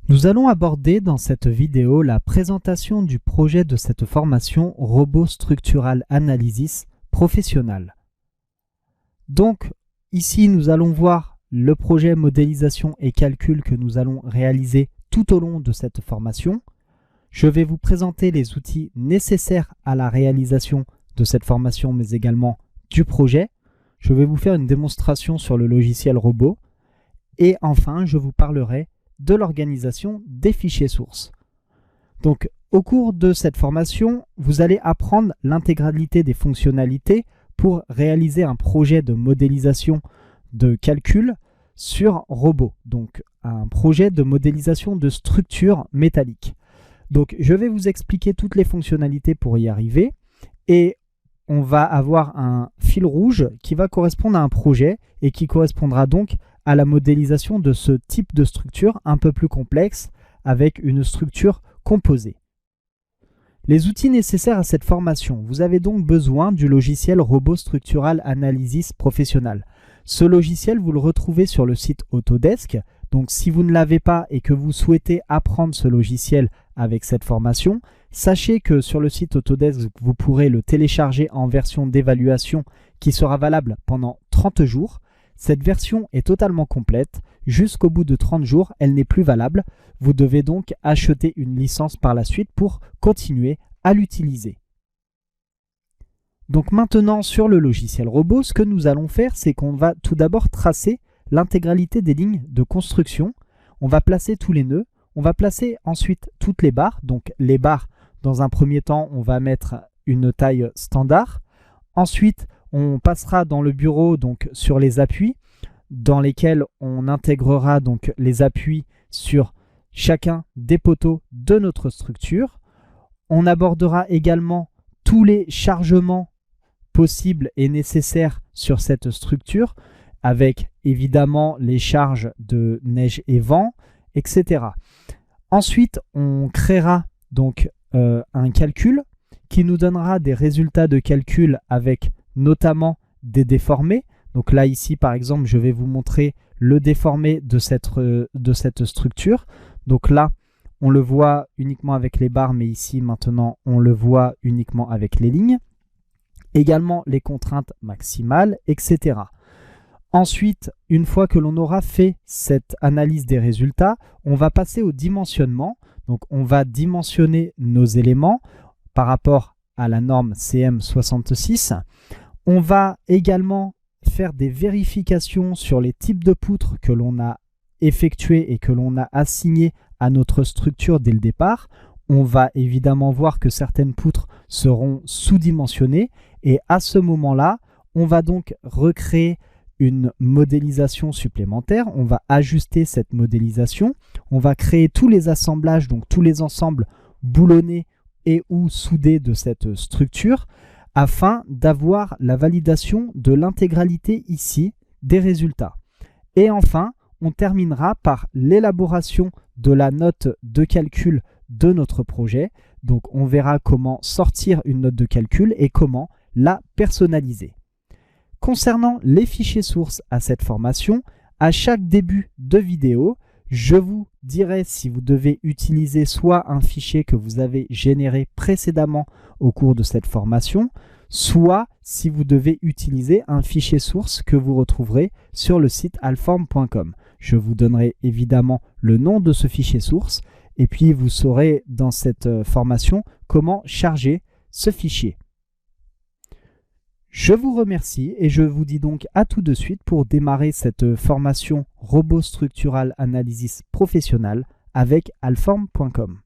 Nous allons aborder dans cette vidéo la présentation du projet de cette formation Robot Structural Analysis Professionnal. Donc, ici, nous allons voir le projet modélisation et calcul que nous allons réaliser tout au long de cette formation. Je vais vous présenter les outils nécessaires à la réalisation de cette formation, mais également du projet. Je vais vous faire une démonstration sur le logiciel robot. Et enfin, je vous parlerai de l'organisation des fichiers sources. Donc, au cours de cette formation, vous allez apprendre l'intégralité des fonctionnalités pour réaliser un projet de modélisation de calcul sur robot. Donc, un projet de modélisation de structure métallique. Donc, je vais vous expliquer toutes les fonctionnalités pour y arriver et on va avoir un fil rouge qui va correspondre à un projet et qui correspondra donc à la modélisation de ce type de structure un peu plus complexe avec une structure composée. Les outils nécessaires à cette formation. Vous avez donc besoin du logiciel Robot Structural Analysis Professionnal. Ce logiciel, vous le retrouvez sur le site Autodesk. Donc si vous ne l'avez pas et que vous souhaitez apprendre ce logiciel avec cette formation, sachez que sur le site Autodesk, vous pourrez le télécharger en version d'évaluation qui sera valable pendant 30 jours. Cette version est totalement complète. Jusqu'au bout de 30 jours, elle n'est plus valable. Vous devez donc acheter une licence par la suite pour continuer à l'utiliser. Donc maintenant, sur le logiciel robot, ce que nous allons faire, c'est qu'on va tout d'abord tracer l'intégralité des lignes de construction. On va placer tous les nœuds. On va placer ensuite toutes les barres. Donc les barres, dans un premier temps, on va mettre une taille standard. Ensuite, on passera dans le bureau donc sur les appuis dans lesquels on intégrera donc les appuis sur chacun des poteaux de notre structure. On abordera également tous les chargements possibles et nécessaires sur cette structure avec évidemment les charges de neige et vent, etc. Ensuite, on créera donc un calcul qui nous donnera des résultats de calcul avec notamment des déformés. Donc là, ici, par exemple, je vais vous montrer le déformé de cette structure. Donc là, on le voit uniquement avec les barres, mais ici, maintenant, on le voit uniquement avec les lignes. Également, les contraintes maximales, etc. Ensuite, une fois que l'on aura fait cette analyse des résultats, on va passer au dimensionnement. Donc, on va dimensionner nos éléments par rapport à la norme CM66. On va également faire des vérifications sur les types de poutres que l'on a effectués et que l'on a assignés à notre structure dès le départ. On va évidemment voir que certaines poutres seront sous-dimensionnées et à ce moment-là, on va donc recréer une modélisation supplémentaire. On va ajuster cette modélisation. On va créer tous les assemblages, donc tous les ensembles boulonnés et ou soudés de cette structure afin d'avoir la validation de l'intégralité ici des résultats. Et enfin, on terminera par l'élaboration de la note de calcul de notre projet. Donc on verra comment sortir une note de calcul et comment la personnaliser. Concernant les fichiers sources à cette formation, à chaque début de vidéo, je vous dirai si vous devez utiliser soit un fichier que vous avez généré précédemment au cours de cette formation, soit si vous devez utiliser un fichier source que vous retrouverez sur le site alform.com. Je vous donnerai évidemment le nom de ce fichier source et puis vous saurez dans cette formation comment charger ce fichier. Je vous remercie et je vous dis donc à tout de suite pour démarrer cette formation Robot Structural Analysis Professionnal avec alform.com.